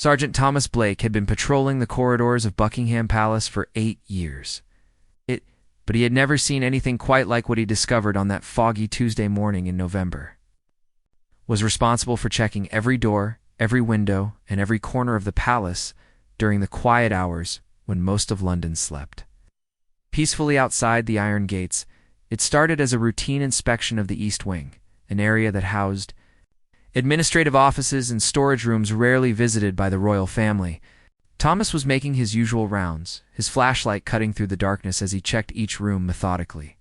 Sergeant Thomas Blake had been patrolling the corridors of Buckingham Palace for 8 years. But he had never seen anything quite like what he discovered on that foggy Tuesday morning in November. Was responsible for checking every door, every window, and every corner of the palace during the quiet hours when most of London slept. Peacefully outside the iron gates, it started as a routine inspection of the East Wing, an area that housed administrative offices and storage rooms rarely visited by the royal family. Thomas was making his usual rounds, his flashlight cutting through the darkness as he checked each room methodically.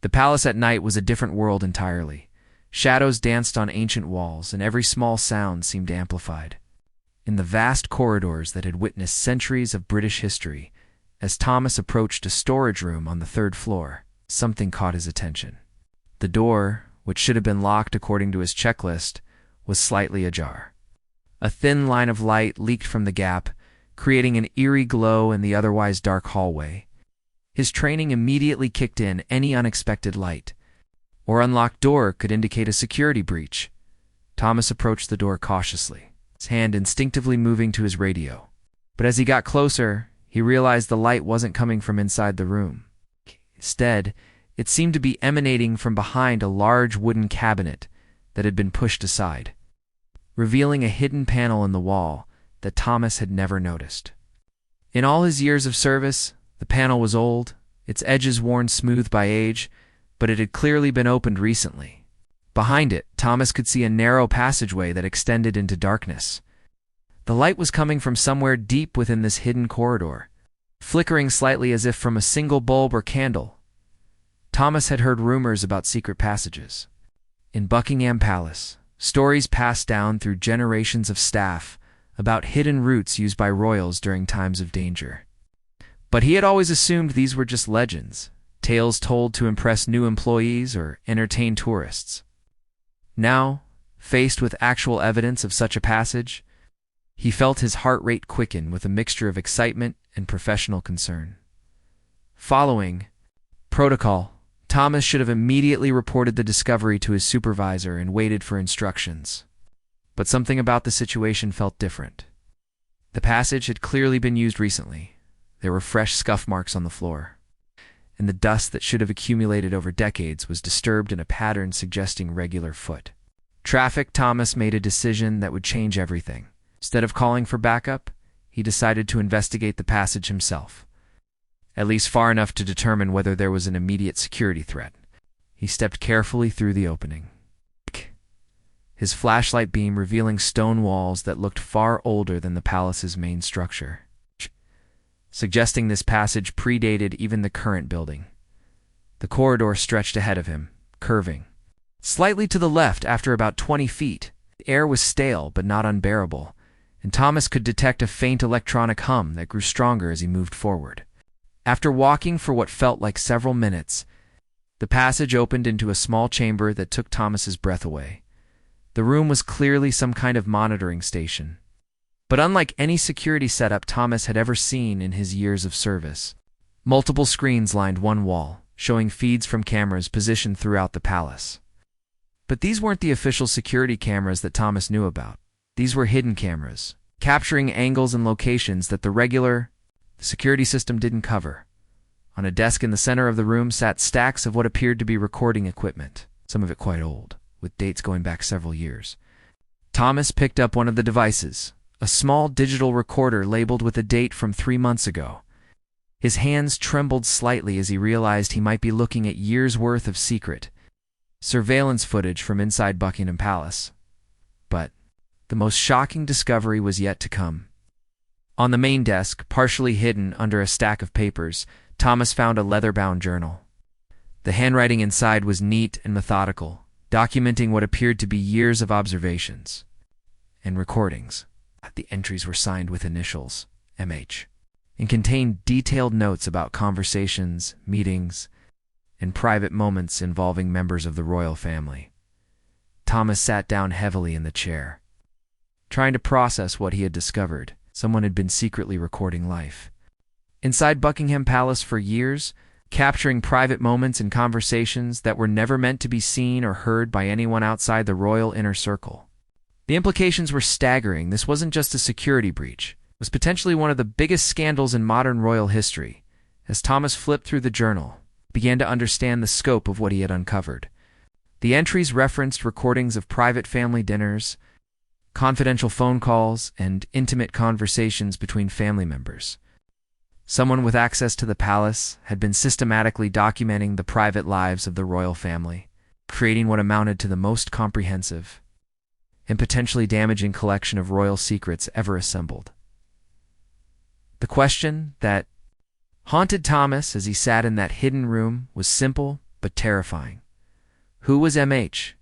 The palace at night was a different world entirely. Shadows danced on ancient walls, and every small sound seemed amplified. In the vast corridors that had witnessed centuries of British history, as Thomas approached a storage room on the 3rd floor, something caught his attention. The door, which should have been locked according to his checklist, was slightly ajar. A thin line of light leaked from the gap, creating an eerie glow in the otherwise dark hallway. His training immediately kicked in. Any unexpected light or unlocked door could indicate a security breach. Thomas approached the door cautiously, his hand instinctively moving to his radio. But as he got closer, he realized the light wasn't coming from inside the room. Instead, it seemed to be emanating from behind a large wooden cabinet that had been pushed aside, revealing a hidden panel in the wall that Thomas had never noticed. In all his years of service, the panel was old, its edges worn smooth by age, but it had clearly been opened recently. Behind it, Thomas could see a narrow passageway that extended into darkness. The light was coming from somewhere deep within this hidden corridor, flickering slightly as if from a single bulb or candle. Thomas had heard rumors about secret passages. In Buckingham Palace, stories passed down through generations of staff about hidden routes used by royals during times of danger. But he had always assumed these were just legends, tales told to impress new employees or entertain tourists. Now, faced with actual evidence of such a passage, he felt his heart rate quicken with a mixture of excitement and professional concern. Following protocol, Thomas should have immediately reported the discovery to his supervisor and waited for instructions. But something about the situation felt different. The passage had clearly been used recently. There were fresh scuff marks on the floor, and the dust that should have accumulated over decades was disturbed in a pattern suggesting regular foot traffic. Thomas made a decision that would change everything. Instead of calling for backup, he decided to investigate the passage himself, at least far enough to determine whether there was an immediate security threat. He stepped carefully through the opening, his flashlight beam revealing stone walls that looked far older than the palace's main structure, suggesting this passage predated even the current building. The corridor stretched ahead of him, curving slightly to the left after about 20 feet. The air was stale but not unbearable, and Thomas could detect a faint electronic hum that grew stronger as he moved forward. After walking for what felt like several minutes, the passage opened into a small chamber that took Thomas's breath away. The room was clearly some kind of monitoring station, but unlike any security setup Thomas had ever seen in his years of service. Multiple screens lined one wall, showing feeds from cameras positioned throughout the palace. But these weren't the official security cameras that Thomas knew about. These were hidden cameras, capturing angles and locations that the regular security system didn't cover. On a desk in the center of the room sat stacks of what appeared to be recording equipment, some of it quite old, with dates going back several years. Thomas picked up one of the devices, a small digital recorder labeled with a date from 3 months ago. His hands trembled slightly as he realized he might be looking at years' worth of secret surveillance footage from inside Buckingham Palace. But the most shocking discovery was yet to come. On the main desk, partially hidden under a stack of papers, Thomas found a leather-bound journal. The handwriting inside was neat and methodical, documenting what appeared to be years of observations and recordings. The entries were signed with initials, MH, and contained detailed notes about conversations, meetings, and private moments involving members of the royal family. Thomas sat down heavily in the chair, trying to process what he had discovered. Someone had been secretly recording life inside Buckingham Palace for years, capturing private moments and conversations that were never meant to be seen or heard by anyone outside the royal inner circle. The implications were staggering. This wasn't just a security breach. It was potentially one of the biggest scandals in modern royal history. As Thomas flipped through the journal, he began to understand the scope of what he had uncovered. The entries referenced recordings of private family dinners, confidential phone calls, and intimate conversations between family members. Someone with access to the palace had been systematically documenting the private lives of the royal family, creating what amounted to the most comprehensive and potentially damaging collection of royal secrets ever assembled. The question that haunted Thomas as he sat in that hidden room was simple but terrifying. Who was MH,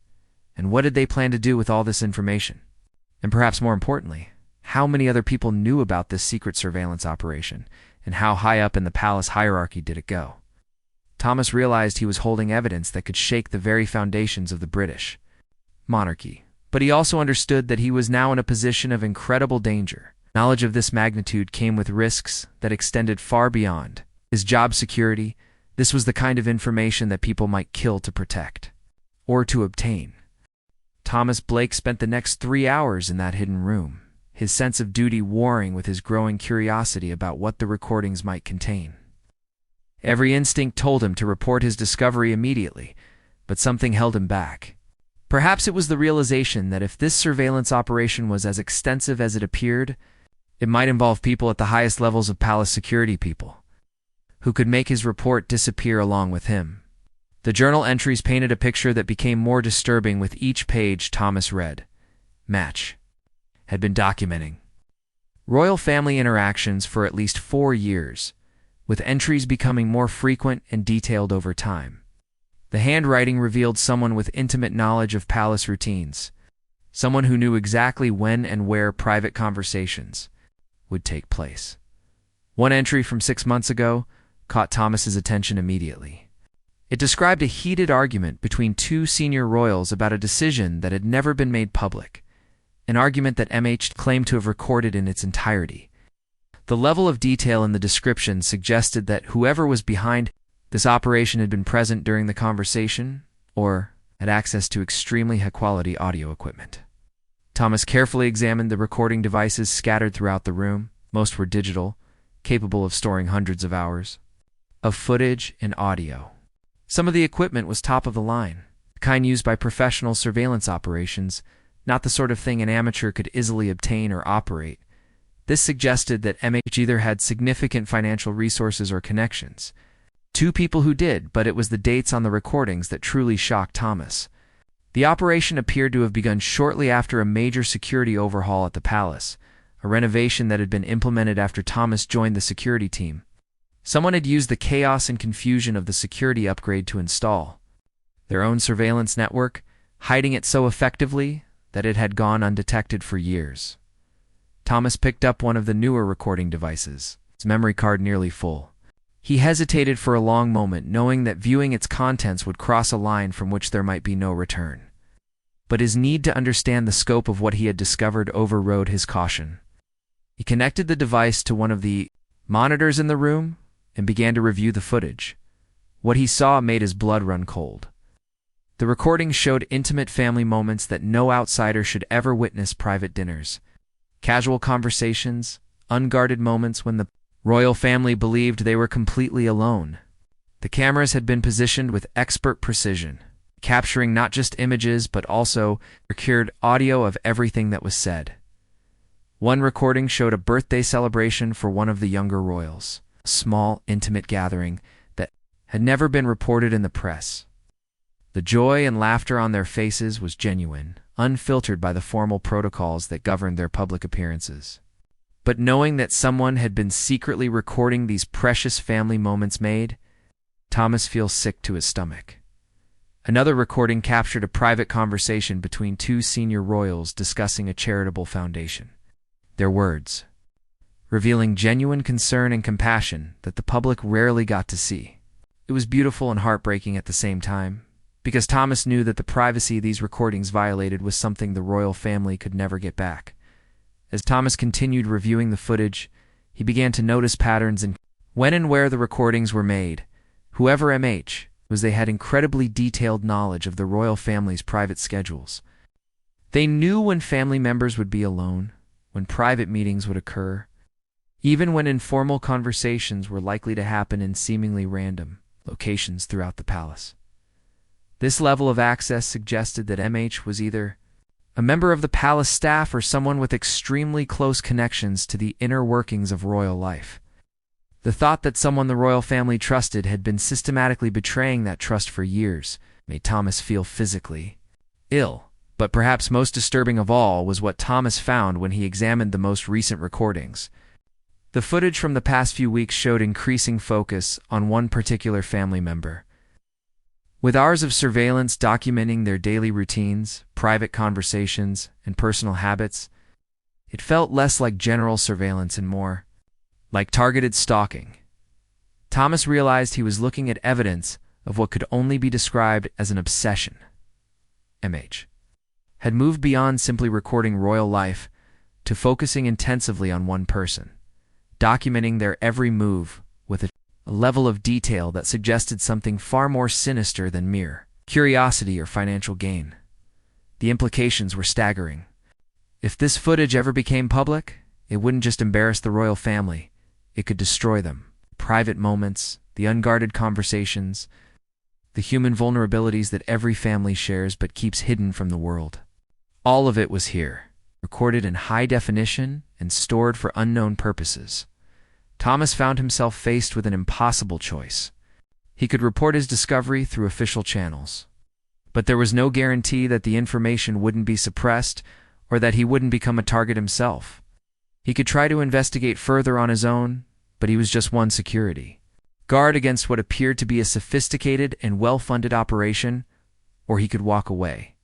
and what did they plan to do with all this information? And perhaps more importantly, how many other people knew about this secret surveillance operation, and how high up in the palace hierarchy did it go? Thomas realized he was holding evidence that could shake the very foundations of the British monarchy. But he also understood that he was now in a position of incredible danger. Knowledge of this magnitude came with risks that extended far beyond his job security. This was the kind of information that people might kill to protect or to obtain. Thomas Blake spent the next 3 hours in that hidden room, his sense of duty warring with his growing curiosity about what the recordings might contain. Every instinct told him to report his discovery immediately, but something held him back. Perhaps it was the realization that if this surveillance operation was as extensive as it appeared, it might involve people at the highest levels of palace security, people who could make his report disappear along with him. The journal entries painted a picture that became more disturbing with each page Thomas read. Match had been documenting royal family interactions for at least 4 years, with entries becoming more frequent and detailed over time. The handwriting revealed someone with intimate knowledge of palace routines, someone who knew exactly when and where private conversations would take place. One entry from 6 months ago caught Thomas's attention immediately. It described a heated argument between 2 senior royals about a decision that had never been made public, an argument that MH claimed to have recorded in its entirety. The level of detail in the description suggested that whoever was behind this operation had been present during the conversation or had access to extremely high-quality audio equipment. Thomas carefully examined the recording devices scattered throughout the room. Most were digital, capable of storing hundreds of hours of footage and audio. Some of the equipment was top of the line, the kind used by professional surveillance operations, not the sort of thing an amateur could easily obtain or operate. This suggested that MH either had significant financial resources or connections. 2 people who did, but it was the dates on the recordings that truly shocked Thomas. The operation appeared to have begun shortly after a major security overhaul at the palace, a renovation that had been implemented after Thomas joined the security team. Someone had used the chaos and confusion of the security upgrade to install their own surveillance network, hiding it so effectively that it had gone undetected for years. Thomas picked up one of the newer recording devices, its memory card nearly full. He hesitated for a long moment, knowing that viewing its contents would cross a line from which there might be no return. But his need to understand the scope of what he had discovered overrode his caution. He connected the device to one of the monitors in the room and began to review the footage. What he saw made his blood run cold. The recordings showed intimate family moments that no outsider should ever witness: private dinners, casual conversations, unguarded moments when the royal family believed they were completely alone. The cameras had been positioned with expert precision, capturing not just images but also procured audio of everything that was said. One recording showed a birthday celebration for one of the younger royals, a small, intimate gathering that had never been reported in the press. The joy and laughter on their faces was genuine, unfiltered by the formal protocols that governed their public appearances. But knowing that someone had been secretly recording these precious family moments made Thomas feel sick to his stomach. Another recording captured a private conversation between 2 senior royals discussing a charitable foundation. Their words, revealing genuine concern and compassion that the public rarely got to see. It was beautiful and heartbreaking at the same time, because Thomas knew that the privacy these recordings violated was something the royal family could never get back. As Thomas continued reviewing the footage, he began to notice patterns in when and where the recordings were made. Whoever MH was, they had incredibly detailed knowledge of the royal family's private schedules. They knew when family members would be alone, when private meetings would occur, even when informal conversations were likely to happen in seemingly random locations throughout the palace. This level of access suggested that MH was either a member of the palace staff or someone with extremely close connections to the inner workings of royal life. The thought that someone the royal family trusted had been systematically betraying that trust for years made Thomas feel physically ill. But perhaps most disturbing of all was what Thomas found when he examined the most recent recordings. The footage from the past few weeks showed increasing focus on one particular family member. With hours of surveillance documenting their daily routines, private conversations, and personal habits, it felt less like general surveillance and more like targeted stalking. Thomas realized he was looking at evidence of what could only be described as an obsession. MH had moved beyond simply recording royal life to focusing intensively on one person, documenting their every move with a level of detail that suggested something far more sinister than mere curiosity or financial gain. The implications were staggering. If this footage ever became public, it wouldn't just embarrass the royal family, it could destroy them. Private moments, the unguarded conversations, the human vulnerabilities that every family shares but keeps hidden from the world. All of it was here, recorded in high definition and stored for unknown purposes. Thomas found himself faced with an impossible choice. He could report his discovery through official channels, but there was no guarantee that the information wouldn't be suppressed or that he wouldn't become a target himself. He could try to investigate further on his own, but he was just one security guard against what appeared to be a sophisticated and well-funded operation, or he could walk away,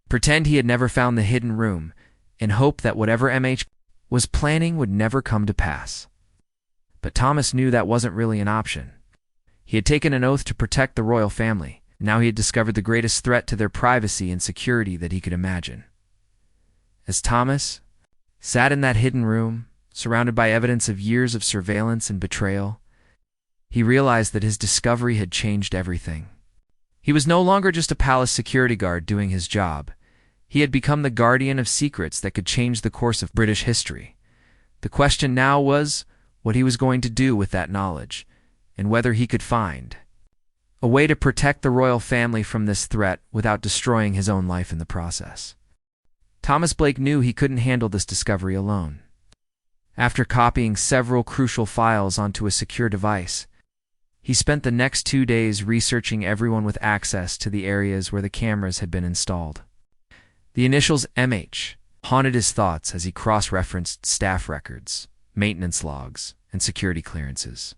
pretend he had never found the hidden room, and hope that whatever MH was planning would never come to pass. But Thomas knew that wasn't really an option. He had taken an oath to protect the royal family, and now he had discovered the greatest threat to their privacy and security that he could imagine. As Thomas sat in that hidden room, surrounded by evidence of years of surveillance and betrayal, he realized that his discovery had changed everything. He was no longer just a palace security guard doing his job. He had become the guardian of secrets that could change the course of British history. The question now was what he was going to do with that knowledge, and whether he could find a way to protect the royal family from this threat without destroying his own life in the process. Thomas Blake knew he couldn't handle this discovery alone. After copying several crucial files onto a secure device, he spent the next 2 days researching everyone with access to the areas where the cameras had been installed. The initials MH haunted his thoughts as he cross-referenced staff records, maintenance logs, and security clearances.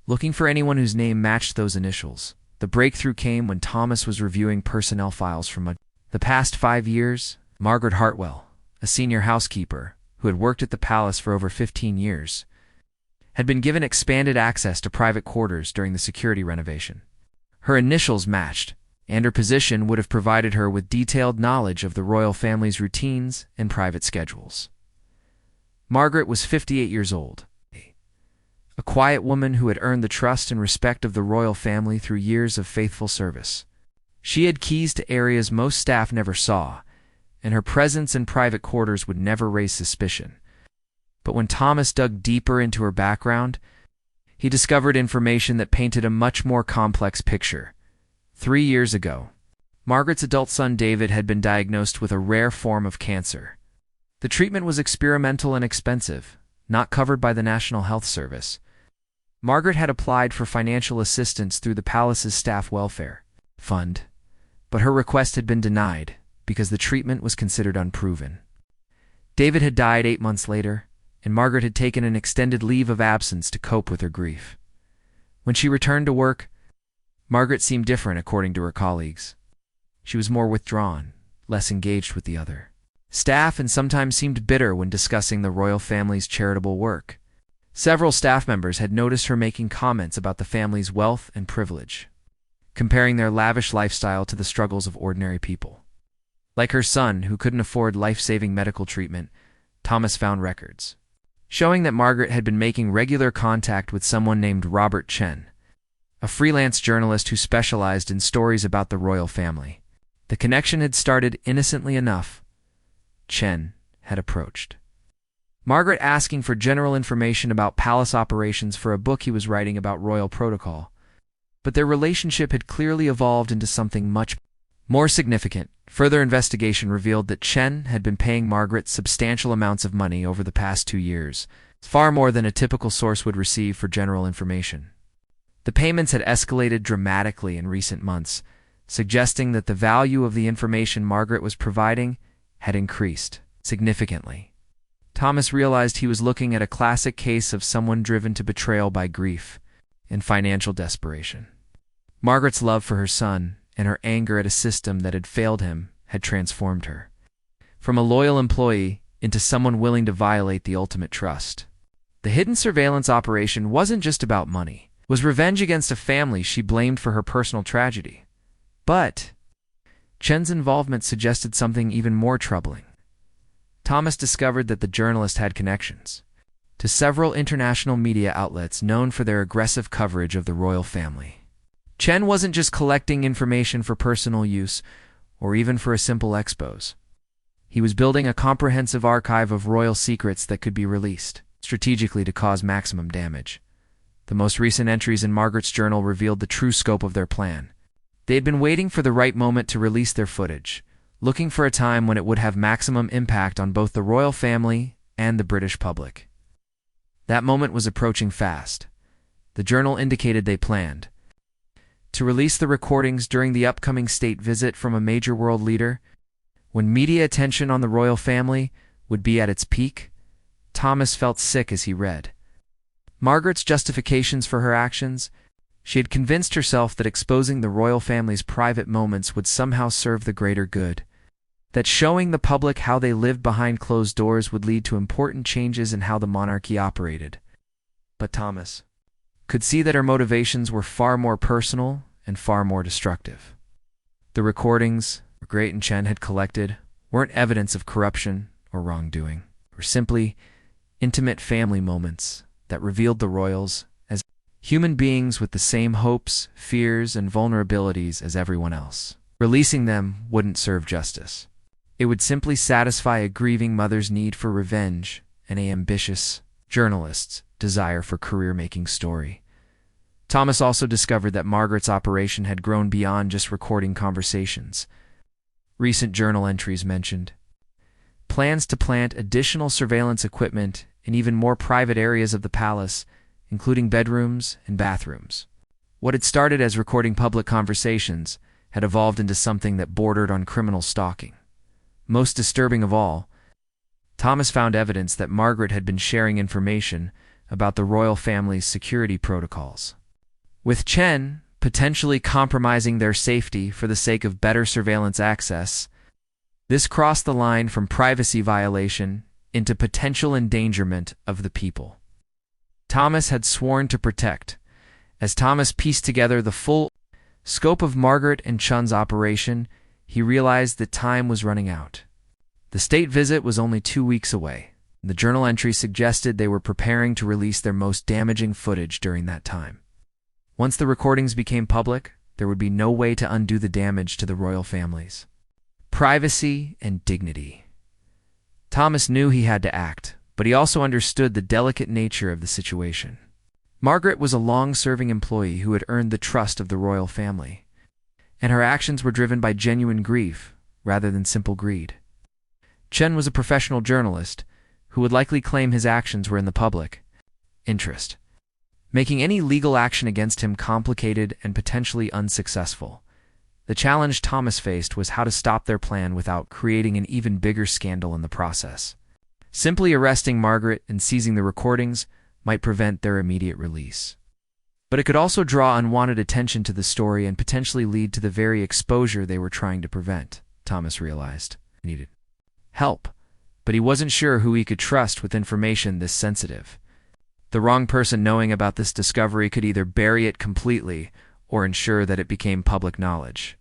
Looking for anyone whose name matched those initials, the breakthrough came when Thomas was reviewing personnel files from the past 5 years. Margaret Hartwell, a senior housekeeper who had worked at the palace for over 15 years, had been given expanded access to private quarters during the security renovation. Her initials matched, and her position would have provided her with detailed knowledge of the royal family's routines and private schedules. Margaret was 58 years old, a quiet woman who had earned the trust and respect of the royal family through years of faithful service. She had keys to areas most staff never saw, and her presence in private quarters would never raise suspicion. But when Thomas dug deeper into her background, he discovered information that painted a much more complex picture. 3 years ago, Margaret's adult son David had been diagnosed with a rare form of cancer. The treatment was experimental and expensive, not covered by the National Health Service. Margaret had applied for financial assistance through the palace's staff welfare fund, but her request had been denied because the treatment was considered unproven. David had died 8 months later, and Margaret had taken an extended leave of absence to cope with her grief. When she returned to work, Margaret seemed different according to her colleagues. She was more withdrawn, less engaged with the other staff, and sometimes seemed bitter when discussing the royal family's charitable work. Several staff members had noticed her making comments about the family's wealth and privilege, comparing their lavish lifestyle to the struggles of ordinary people. Like her son, who couldn't afford life-saving medical treatment, Thomas found records showing that Margaret had been making regular contact with someone named Robert Chen, a freelance journalist who specialized in stories about the royal family. The connection had started innocently enough, Chen, had approached Margaret, asking for general information about palace operations for a book he was writing about royal protocol. But their relationship had clearly evolved into something much more significant. Further investigation revealed that Chen had been paying Margaret substantial amounts of money over the past 2 years, far more than a typical source would receive for general information. The payments had escalated dramatically in recent months, suggesting that the value of the information Margaret was providing had increased significantly. Thomas realized he was looking at a classic case of someone driven to betrayal by grief and financial desperation. Margaret's love for her son and her anger at a system that had failed him had transformed her from a loyal employee into someone willing to violate the ultimate trust. The hidden surveillance operation wasn't just about money. It was revenge against a family she blamed for her personal tragedy. But Chen's involvement suggested something even more troubling. Thomas discovered that the journalist had connections to several international media outlets known for their aggressive coverage of the royal family. Chen wasn't just collecting information for personal use or even for a simple expose. He was building a comprehensive archive of royal secrets that could be released strategically to cause maximum damage. The most recent entries in Margaret's journal revealed the true scope of their plan. They had been waiting for the right moment to release their footage, looking for a time when it would have maximum impact on both the royal family and the British public. That moment was approaching fast. The journal indicated they planned to release the recordings during the upcoming state visit from a major world leader. When media attention on the royal family would be at its peak, Thomas felt sick as he read Margaret's justifications for her actions. She had convinced herself that exposing the royal family's private moments would somehow serve the greater good, that showing the public how they lived behind closed doors would lead to important changes in how the monarchy operated. But Thomas could see that her motivations were far more personal and far more destructive. The recordings Margaret and Chen had collected weren't evidence of corruption or wrongdoing. They were simply intimate family moments that revealed the royals as human beings with the same hopes, fears, and vulnerabilities as everyone else. Releasing them wouldn't serve justice. It would simply satisfy a grieving mother's need for revenge and an ambitious journalist's desire for career-making story. Thomas also discovered that Margaret's operation had grown beyond just recording conversations. Recent journal entries mentioned plans to plant additional surveillance equipment in even more private areas of the palace, including bedrooms and bathrooms. What had started as recording public conversations had evolved into something that bordered on criminal stalking. Most disturbing of all, Thomas found evidence that Margaret had been sharing information about the royal family's security protocols, with Chen potentially compromising their safety for the sake of better surveillance access. This crossed the line from privacy violation into potential endangerment of the people Thomas had sworn to protect. As Thomas pieced together the full scope of Margaret and Chen's operation, he realized that time was running out. The state visit was only 2 weeks away. The journal entry suggested they were preparing to release their most damaging footage during that time. Once the recordings became public, there would be no way to undo the damage to the royal families privacy and dignity. Thomas knew he had to act, but he also understood the delicate nature of the situation. Margaret was a long-serving employee who had earned the trust of the royal family, and her actions were driven by genuine grief rather than simple greed. Chen was a professional journalist who would likely claim his actions were in the public interest, making any legal action against him complicated and potentially unsuccessful. The challenge Thomas faced was how to stop their plan without creating an even bigger scandal in the process. Simply arresting Margaret and seizing the recordings might prevent their immediate release. But it could also draw unwanted attention to the story and potentially lead to the very exposure they were trying to prevent. Thomas realized he needed help, but he wasn't sure who he could trust with information this sensitive. The wrong person knowing about this discovery could either bury it completely or ensure that it became public knowledge.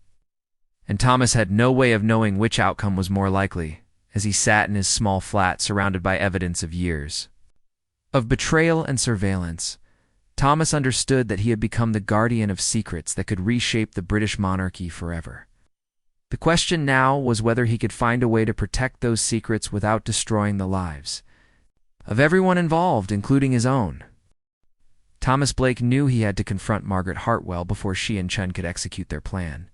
And Thomas had no way of knowing which outcome was more likely, as he sat in his small flat surrounded by evidence of years of betrayal and surveillance. Thomas understood that he had become the guardian of secrets that could reshape the British monarchy forever. The question now was whether he could find a way to protect those secrets without destroying the lives of everyone involved, including his own. Thomas Blake knew he had to confront Margaret Hartwell before she and Chen could execute their plan.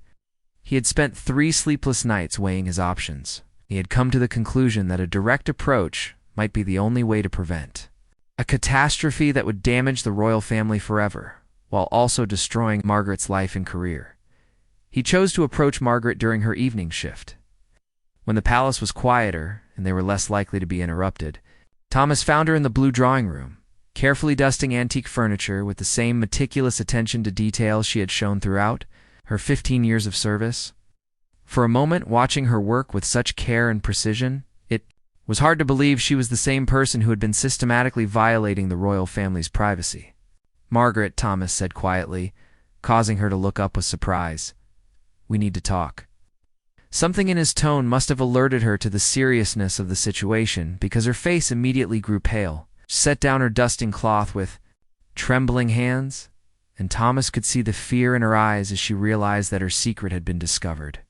He had spent 3 sleepless nights weighing his options. He had come to the conclusion that a direct approach might be the only way to prevent a catastrophe that would damage the royal family forever, while also destroying Margaret's life and career. He chose to approach Margaret during her evening shift. When the palace was quieter and they were less likely to be interrupted, Thomas found her in the blue drawing room, carefully dusting antique furniture with the same meticulous attention to detail she had shown throughout her 15 years of service. For a moment, watching her work with such care and precision, it was hard to believe she was the same person who had been systematically violating the royal family's privacy. "Margaret," Thomas said quietly, causing her to look up with surprise. "We need to talk." Something in his tone must have alerted her to the seriousness of the situation, because her face immediately grew pale. She set down her dusting cloth with trembling hands, and Thomas could see the fear in her eyes as she realized that her secret had been discovered.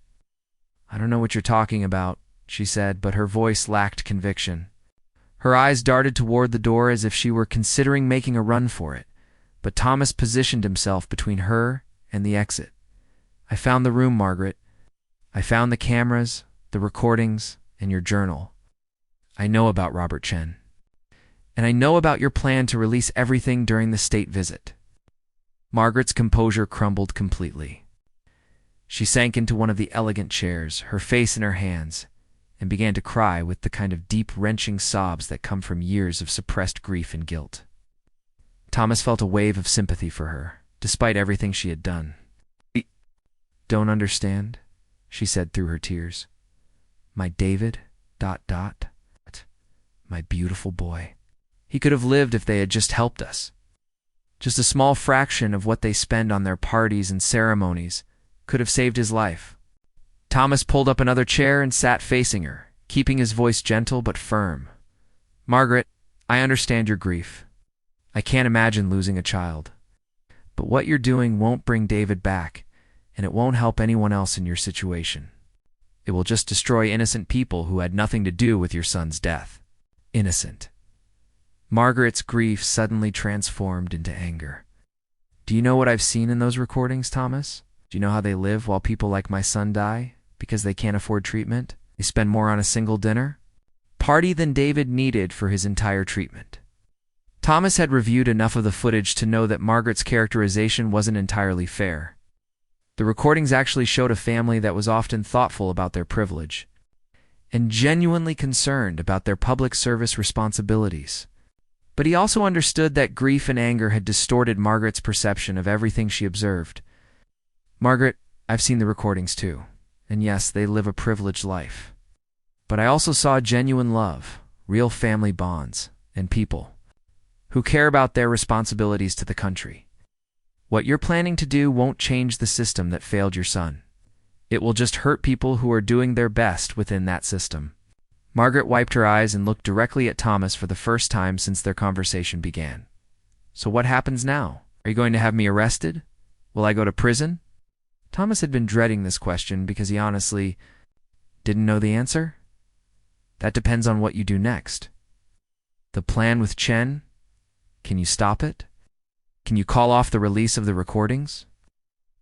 "I don't know what you're talking about," she said, but her voice lacked conviction. Her eyes darted toward the door as if she were considering making a run for it, but Thomas positioned himself between her and the exit. "I found the room, Margaret. I found the cameras, the recordings, and your journal. I know about Robert Chen. And I know about your plan to release everything during the state visit." Margaret's composure crumbled completely. She sank into one of the elegant chairs, her face in her hands, and began to cry with the kind of deep, wrenching sobs that come from years of suppressed grief and guilt. Thomas felt a wave of sympathy for her, despite everything she had done. "I don't understand," she said through her tears. "My David, ... my beautiful boy. He could have lived if they had just helped us. Just a small fraction of what they spend on their parties and ceremonies could have saved his life." Thomas pulled up another chair and sat facing her, keeping his voice gentle but firm. "Margaret, I understand your grief. I can't imagine losing a child. But what you're doing won't bring David back, and it won't help anyone else in your situation. It will just destroy innocent people who had nothing to do with your son's death." Innocent. Margaret's grief suddenly transformed into anger. "Do you know what I've seen in those recordings, Thomas? Do you know how they live while people like my son die because they can't afford treatment? They spend more on a single dinner party than David needed for his entire treatment." Thomas had reviewed enough of the footage to know that Margaret's characterization wasn't entirely fair. The recordings actually showed a family that was often thoughtful about their privilege and genuinely concerned about their public service responsibilities. But he also understood that grief and anger had distorted Margaret's perception of everything she observed. "Margaret, I've seen the recordings too, and yes, they live a privileged life. But I also saw genuine love, real family bonds, and people who care about their responsibilities to the country. What you're planning to do won't change the system that failed your son. It will just hurt people who are doing their best within that system." Margaret wiped her eyes and looked directly at Thomas for the first time since their conversation began. "So what happens now? Are you going to have me arrested? Will I go to prison?" Thomas had been dreading this question because he honestly didn't know the answer. "That depends on what you do next. The plan with Chen, can you stop it? Can you call off the release of the recordings?"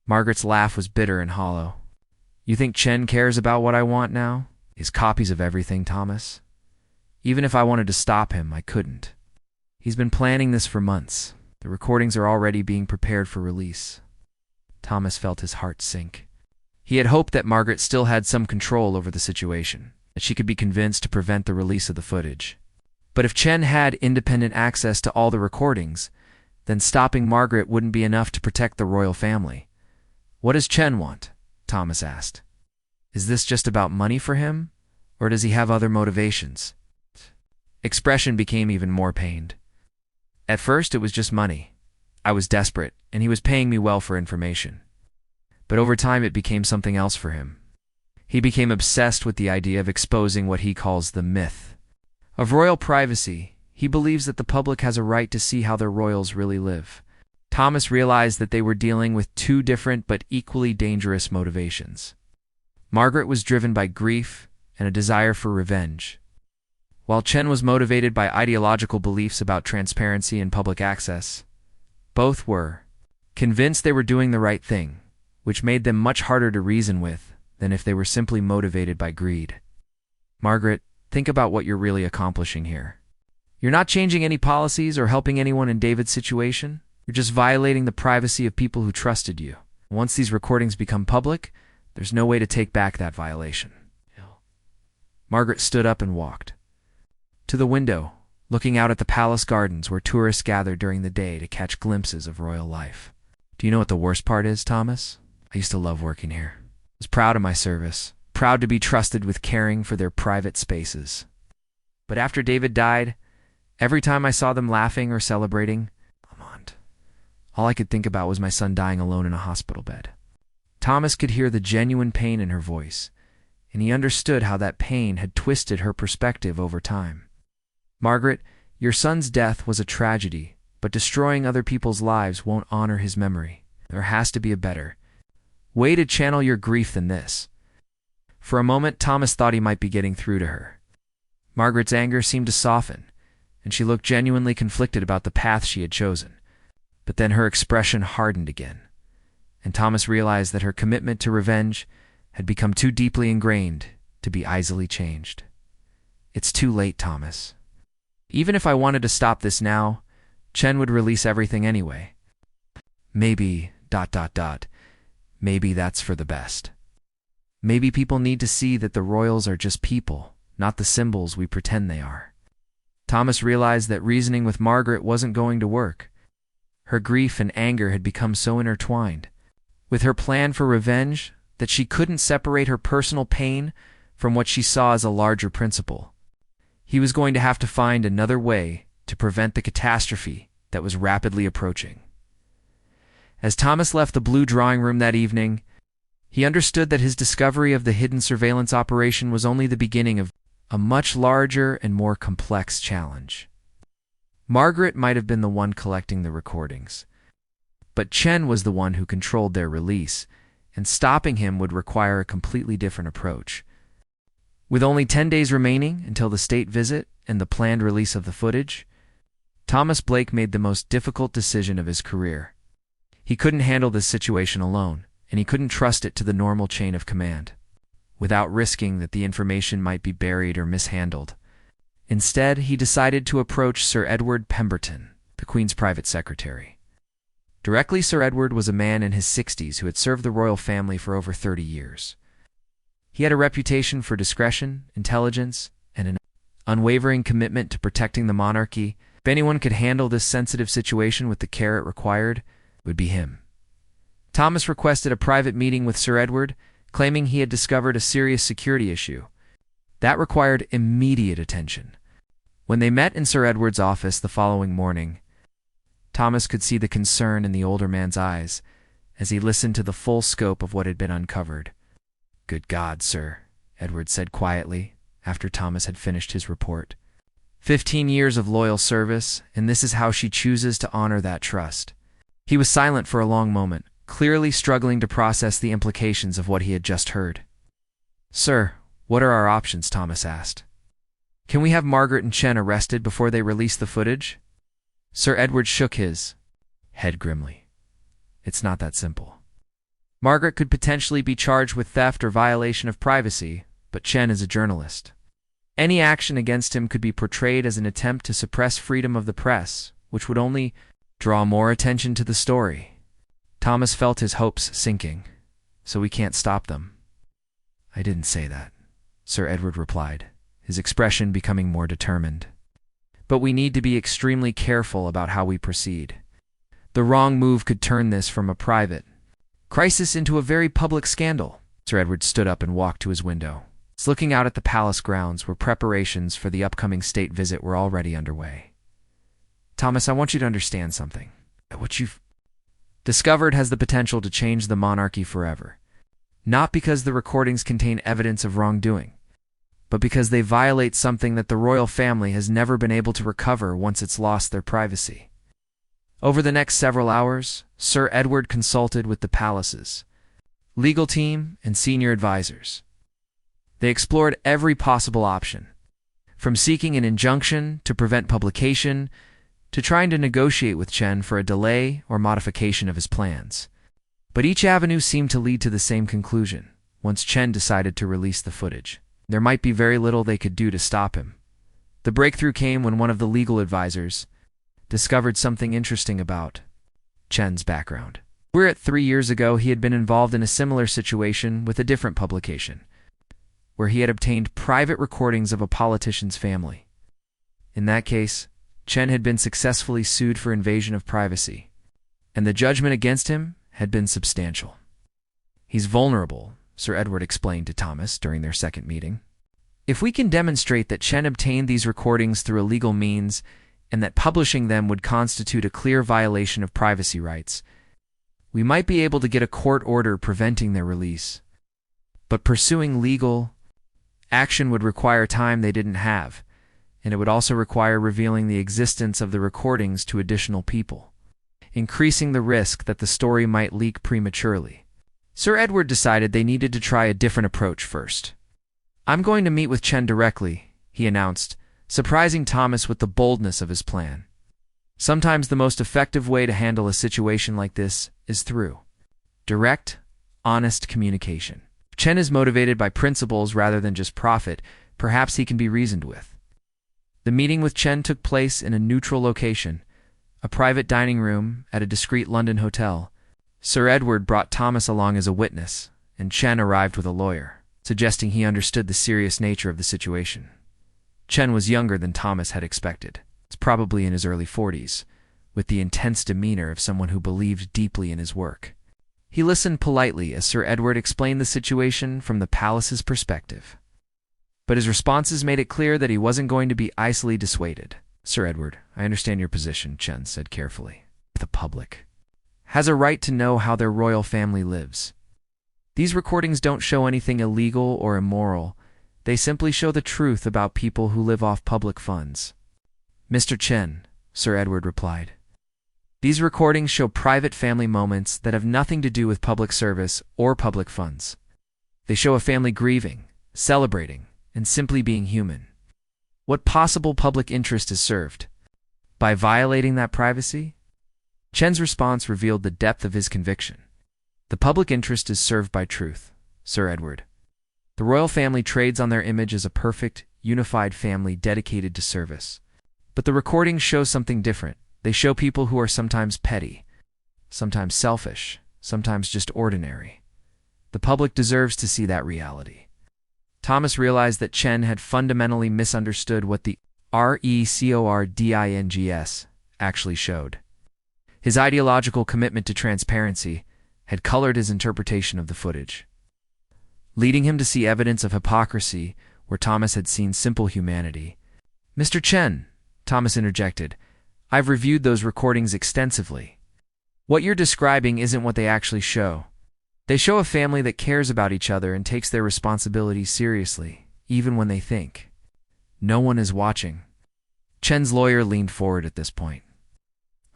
Margaret's laugh was bitter and hollow. "You think Chen cares about what I want now? His copies of everything, Thomas. Even if I wanted to stop him, I couldn't. He's been planning this for months. The recordings are already being prepared for release." Thomas felt his heart sink. He had hoped that Margaret still had some control over the situation, that she could be convinced to prevent the release of the footage. But if Chen had independent access to all the recordings, then stopping Margaret wouldn't be enough to protect the royal family. "What does Chen want?" Thomas asked. "Is this just about money for him, or does he have other motivations?" Expression became even more pained. "At first it was just money. I was desperate, and he was paying me well for information. But over time it became something else for him. He became obsessed with the idea of exposing what he calls the myth of royal privacy. He believes that the public has a right to see how their royals really live." Thomas realized that they were dealing with 2 different but equally dangerous motivations. Margaret was driven by grief and a desire for revenge, while Chen was motivated by ideological beliefs about transparency and public access. Both were convinced they were doing the right thing, which made them much harder to reason with than if they were simply motivated by greed. Margaret, think about what you're really accomplishing here. You're not changing any policies or helping anyone in David's situation. You're just violating the privacy of people who trusted you. Once these recordings become public, there's no way to take back that violation. Margaret stood up and walked to the window, looking out at the palace gardens where tourists gathered during the day to catch glimpses of royal life. Do you know what the worst part is, Thomas? I used to love working here. I was proud of my service, proud to be trusted with caring for their private spaces. But after David died, every time I saw them laughing or celebrating, all I could think about was my son dying alone in a hospital bed. Thomas could hear the genuine pain in her voice, and he understood how that pain had twisted her perspective over time. Margaret, your son's death was a tragedy, but destroying other people's lives won't honor his memory. There has to be a better way to channel your grief than this. For a moment, Thomas thought he might be getting through to her. Margaret's anger seemed to soften, and she looked genuinely conflicted about the path she had chosen. But then her expression hardened again, and Thomas realized that her commitment to revenge had become too deeply ingrained to be easily changed. It's too late, Thomas. Even if I wanted to stop this now, Chen would release everything anyway. Maybe, maybe that's for the best. Maybe people need to see that the royals are just people, not the symbols we pretend they are. Thomas realized that reasoning with Margaret wasn't going to work. Her grief and anger had become so intertwined with her plan for revenge that she couldn't separate her personal pain from what she saw as a larger principle. He was going to have to find another way to prevent the catastrophe that was rapidly approaching. As Thomas left the blue drawing room that evening, he understood that his discovery of the hidden surveillance operation was only the beginning of a much larger and more complex challenge. Margaret might have been the one collecting the recordings, but Chen was the one who controlled their release, and stopping him would require a completely different approach. With only 10 days remaining until the state visit and the planned release of the footage, Thomas Blake made the most difficult decision of his career. He couldn't handle this situation alone, and he couldn't trust it to the normal chain of command, without risking that the information might be buried or mishandled. Instead, he decided to approach Sir Edward Pemberton, the Queen's private secretary. Directly, Sir Edward was a man in his 60s who had served the royal family for over 30 years. He had a reputation for discretion, intelligence, and an unwavering commitment to protecting the monarchy. If anyone could handle this sensitive situation with the care it required, it would be him. Thomas requested a private meeting with Sir Edward, claiming he had discovered a serious security issue. That required immediate attention. When they met in Sir Edward's office the following morning, Thomas could see the concern in the older man's eyes as he listened to the full scope of what had been uncovered. "Good God, sir," Edward said quietly, after Thomas had finished his report. 15 years of loyal service, and this is how she chooses to honor that trust. He was silent for a long moment, clearly struggling to process the implications of what he had just heard. "Sir, what are our options?" Thomas asked. "Can we have Margaret and Chen arrested before they release the footage?" Sir Edward shook his head grimly. "It's not that simple. Margaret could potentially be charged with theft or violation of privacy, but Chen is a journalist. Any action against him could be portrayed as an attempt to suppress freedom of the press, which would only draw more attention to the story." Thomas felt his hopes sinking. "So we can't stop them?" "I didn't say that," Sir Edward replied, his expression becoming more determined. "But we need to be extremely careful about how we proceed. The wrong move could turn this from a private crisis into a very public scandal." Sir Edward stood up and walked to his window, looking out at the palace grounds where preparations for the upcoming state visit were already underway. "Thomas, I want you to understand something. What you've discovered has the potential to change the monarchy forever. Not because the recordings contain evidence of wrongdoing, but because they violate something that the royal family has never been able to recover once it's lost their privacy." Over the next several hours, Sir Edward consulted with the palace's legal team, and senior advisors. They explored every possible option, from seeking an injunction to prevent publication to trying to negotiate with Chen for a delay or modification of his plans. But each avenue seemed to lead to the same conclusion. Once Chen decided to release the footage, there might be very little they could do to stop him. The breakthrough came when one of the legal advisors discovered something interesting about Chen's background. 3 years ago, he had been involved in a similar situation with a different publication, where he had obtained private recordings of a politician's family. In that case, Chen had been successfully sued for invasion of privacy, and the judgment against him had been substantial. "He's vulnerable," Sir Edward explained to Thomas during their second meeting. "If we can demonstrate that Chen obtained these recordings through illegal means and that publishing them would constitute a clear violation of privacy rights, we might be able to get a court order preventing their release. But pursuing legal action would require time they didn't have, and it would also require revealing the existence of the recordings to additional people, increasing the risk that the story might leak prematurely." Sir Edward decided they needed to try a different approach first. "I'm going to meet with Chen directly," he announced, surprising Thomas with the boldness of his plan. Sometimes the most effective way to handle a situation like this is through direct, honest communication. If Chen is motivated by principles rather than just profit, perhaps he can be reasoned with. The meeting with Chen took place in a neutral location, a private dining room at a discreet London hotel. Sir Edward brought Thomas along as a witness, and Chen arrived with a lawyer, suggesting he understood the serious nature of the situation. Chen was younger than Thomas had expected. He's probably in his early 40s, with the intense demeanor of someone who believed deeply in his work. He listened politely as Sir Edward explained the situation from the palace's perspective. But his responses made it clear that he wasn't going to be easily dissuaded. "Sir Edward, I understand your position," Chen said carefully. "The public has a right to know how their royal family lives. These recordings don't show anything illegal or immoral. They simply show the truth about people who live off public funds." "Mr. Chen," Sir Edward replied, "these recordings show private family moments that have nothing to do with public service or public funds. They show a family grieving, celebrating, and simply being human. What possible public interest is served by violating that privacy?" Chen's response revealed the depth of his conviction. "The public interest is served by truth, Sir Edward. The royal family trades on their image as a perfect, unified family dedicated to service. But the recordings show something different. They show people who are sometimes petty, sometimes selfish, sometimes just ordinary. The public deserves to see that reality." Thomas realized that Chen had fundamentally misunderstood what the recordings actually showed. His ideological commitment to transparency had colored his interpretation of the footage, leading him to see evidence of hypocrisy where Thomas had seen simple humanity. "Mr. Chen," Thomas interjected, "I've reviewed those recordings extensively. What you're describing isn't what they actually show. They show a family that cares about each other and takes their responsibilities seriously, even when they think no one is watching." Chen's lawyer leaned forward at this point.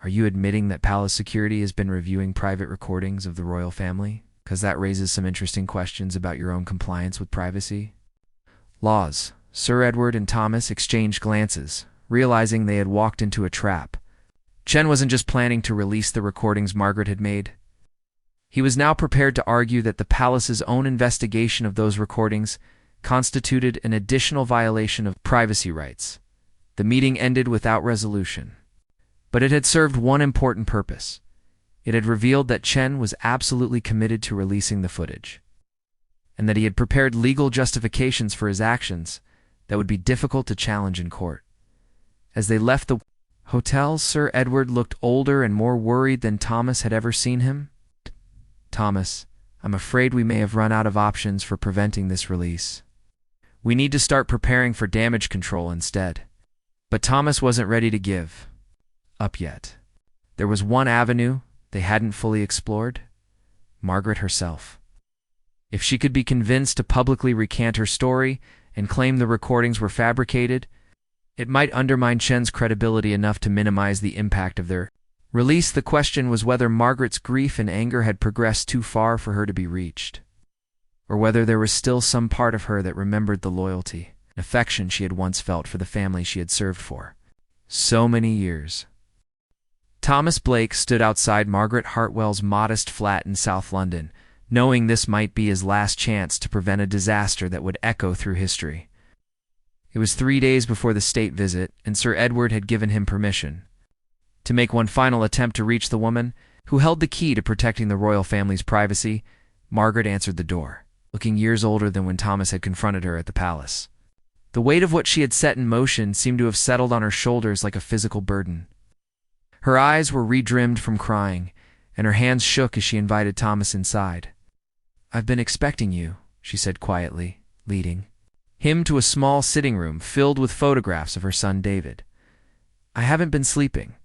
"Are you admitting that palace security has been reviewing private recordings of the royal family? Because that raises some interesting questions about your own compliance with privacy laws." Sir Edward and Thomas exchanged glances, realizing they had walked into a trap. Chen wasn't just planning to release the recordings Margaret had made. He was now prepared to argue that the palace's own investigation of those recordings constituted an additional violation of privacy rights. The meeting ended without resolution, but it had served one important purpose. It had revealed that Chen was absolutely committed to releasing the footage, and that he had prepared legal justifications for his actions that would be difficult to challenge in court. As they left the hotel, Sir Edward looked older and more worried than Thomas had ever seen him. "Thomas, I'm afraid we may have run out of options for preventing this release. We need to start preparing for damage control instead." But Thomas wasn't ready to give up yet. There was one avenue they hadn't fully explored: Margaret herself. If she could be convinced to publicly recant her story and claim the recordings were fabricated, it might undermine Chen's credibility enough to minimize the impact of their Release, the question was whether Margaret's grief and anger had progressed too far for her to be reached, or whether there was still some part of her that remembered the loyalty and affection she had once felt for the family she had served for so many years. Thomas Blake stood outside Margaret Hartwell's modest flat in South London, knowing this might be his last chance to prevent a disaster that would echo through history. It was 3 days before the state visit, and Sir Edward had given him permission to make one final attempt to reach the woman who held the key to protecting the royal family's privacy. Margaret answered the door, looking years older than when Thomas had confronted her at the palace. The weight of what she had set in motion seemed to have settled on her shoulders like a physical burden. Her eyes were redrimmed from crying, and her hands shook as she invited Thomas inside. "I've been expecting you," she said quietly, leading him to a small sitting room filled with photographs of her son David. "I haven't been sleeping.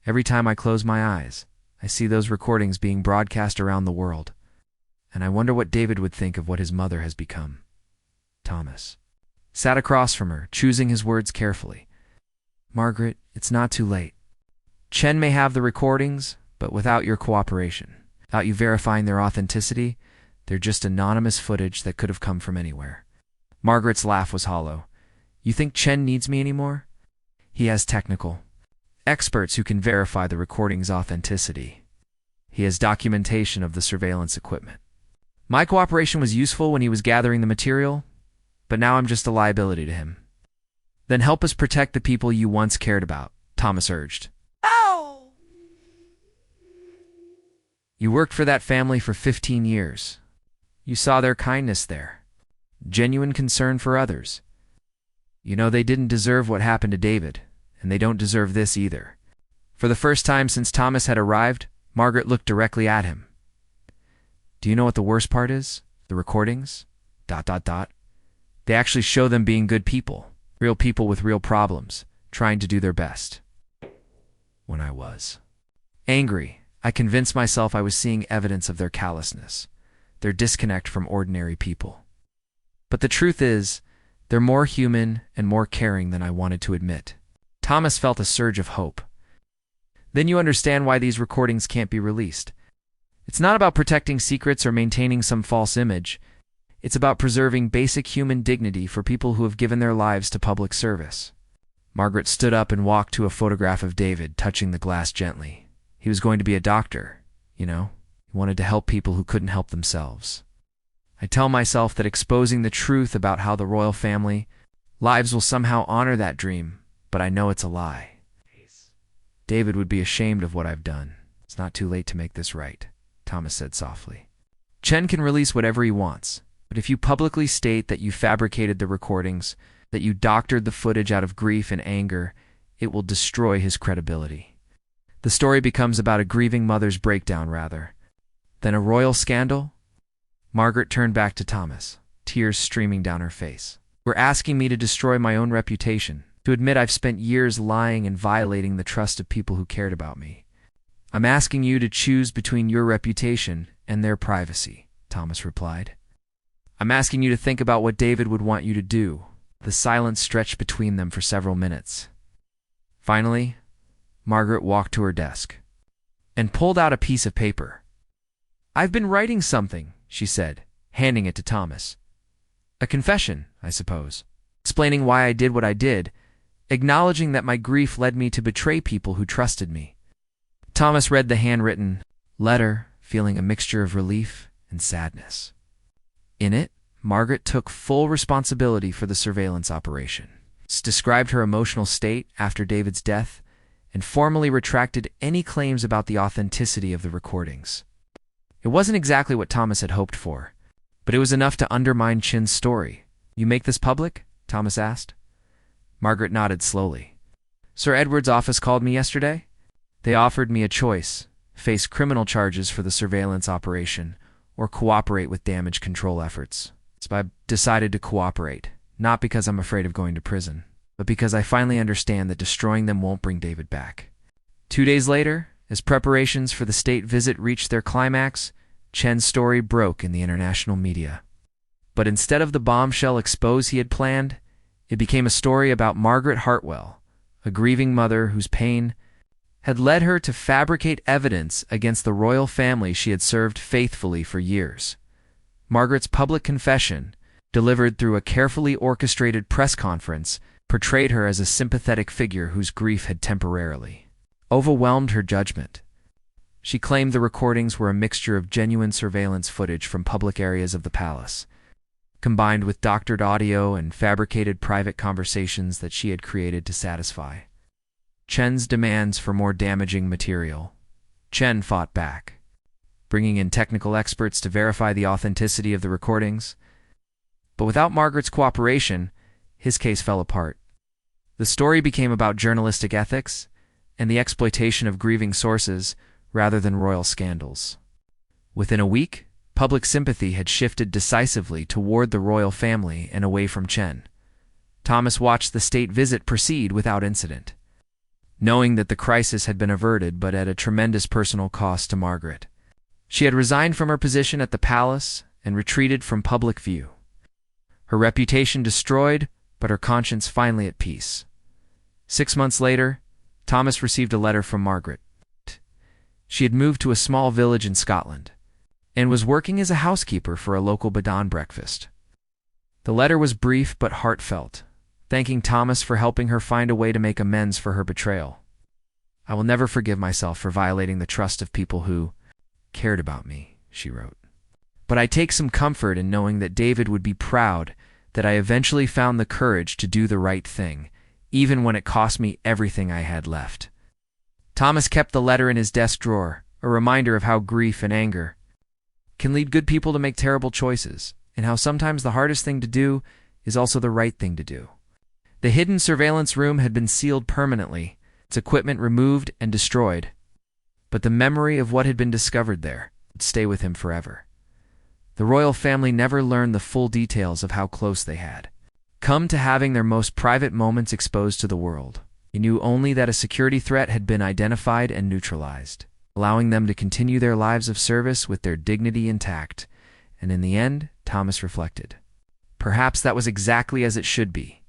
Every time I close my eyes, I see those recordings being broadcast around the world, and I wonder what David would think of what his mother has become." Thomas sat across from her, choosing his words carefully. "Margaret, it's not too late. Chen may have the recordings, but without your cooperation, without you verifying their authenticity, they're just anonymous footage that could have come from anywhere." Margaret's laugh was hollow. "You think Chen needs me anymore? He has technical experts who can verify the recording's authenticity. He has documentation of the surveillance equipment. My cooperation was useful when he was gathering the material, but now I'm just a liability to him." "Then help us protect the people you once cared about," Thomas urged. Ow! "You worked for that family for 15 years. You saw their kindness there, genuine concern for others. You know they didn't deserve what happened to David, and they don't deserve this either." For the first time since Thomas had arrived, Margaret looked directly at him. "Do you know what the worst part is? The recordings? ... They actually show them being good people, real people with real problems, trying to do their best." When I was angry, I convinced myself I was seeing evidence of their callousness, their disconnect from ordinary people. But the truth is, they're more human and more caring than I wanted to admit. Thomas felt a surge of hope. "Then you understand why these recordings can't be released. It's not about protecting secrets or maintaining some false image. It's about preserving basic human dignity for people who have given their lives to public service." Margaret stood up and walked to a photograph of David, touching the glass gently. He was going to be a doctor, you know. He wanted to help people who couldn't help themselves. I tell myself that exposing the truth about how the royal family lives will somehow honor that dream, but I know it's a lie. David would be ashamed of what I've done. It's not too late to make this right, Thomas said softly. Chen can release whatever he wants, but if you publicly state that you fabricated the recordings, that you doctored the footage out of grief and anger, it will destroy his credibility. The story becomes about a grieving mother's breakdown rather than a royal scandal. Margaret turned back to Thomas, tears streaming down her face. "You're asking me to destroy my own reputation, to admit I've spent years lying and violating the trust of people who cared about me. I'm asking you to choose between your reputation and their privacy," Thomas replied. "I'm asking you to think about what David would want you to do." The silence stretched between them for several minutes. Finally, Margaret walked to her desk and pulled out a piece of paper. "I've been writing something," she said, handing it to Thomas. "A confession, I suppose, explaining why I did what I did, acknowledging that my grief led me to betray people who trusted me." Thomas read the handwritten letter, feeling a mixture of relief and sadness. In it, Margaret took full responsibility for the surveillance operation, described her emotional state after David's death, and formally retracted any claims about the authenticity of the recordings. It wasn't exactly what Thomas had hoped for, but it was enough to undermine Chen's story. "You make this public?" Thomas asked. Margaret nodded slowly. "Sir Edward's office called me yesterday. They offered me a choice: face criminal charges for the surveillance operation or cooperate with damage control efforts. So I decided to cooperate, not because I'm afraid of going to prison, but because I finally understand that destroying them won't bring David back." 2 days later, as preparations for the state visit reached their climax, Chen's story broke in the international media. But instead of the bombshell expose he had planned, it became a story about Margaret Hartwell, a grieving mother whose pain had led her to fabricate evidence against the royal family she had served faithfully for years. Margaret's public confession, delivered through a carefully orchestrated press conference, portrayed her as a sympathetic figure whose grief had temporarily overwhelmed her judgment. She claimed the recordings were a mixture of genuine surveillance footage from public areas of the palace, combined with doctored audio and fabricated private conversations that she had created to satisfy Chen's demands for more damaging material. Chen fought back, bringing in technical experts to verify the authenticity of the recordings. But without Margaret's cooperation, his case fell apart. The story became about journalistic ethics and the exploitation of grieving sources rather than royal scandals. Within a week, public sympathy had shifted decisively toward the royal family and away from Chen. Thomas watched the state visit proceed without incident, knowing that the crisis had been averted but at a tremendous personal cost to Margaret. She had resigned from her position at the palace and retreated from public view. Her reputation destroyed, but her conscience finally at peace. 6 months later, Thomas received a letter from Margaret. She had moved to a small village in Scotland and was working as a housekeeper for a local Badan breakfast. The letter was brief but heartfelt, thanking Thomas for helping her find a way to make amends for her betrayal. "I will never forgive myself for violating the trust of people who cared about me," she wrote. "But I take some comfort in knowing that David would be proud that I eventually found the courage to do the right thing, even when it cost me everything I had left." Thomas kept the letter in his desk drawer, a reminder of how grief and anger can lead good people to make terrible choices, and how sometimes the hardest thing to do is also the right thing to do. The hidden surveillance room had been sealed permanently, its equipment removed and destroyed, but the memory of what had been discovered there would stay with him forever. The royal family never learned the full details of how close they had come to having their most private moments exposed to the world. They knew only that a security threat had been identified and neutralized, allowing them to continue their lives of service with their dignity intact. And in the end, Thomas reflected, perhaps that was exactly as it should be.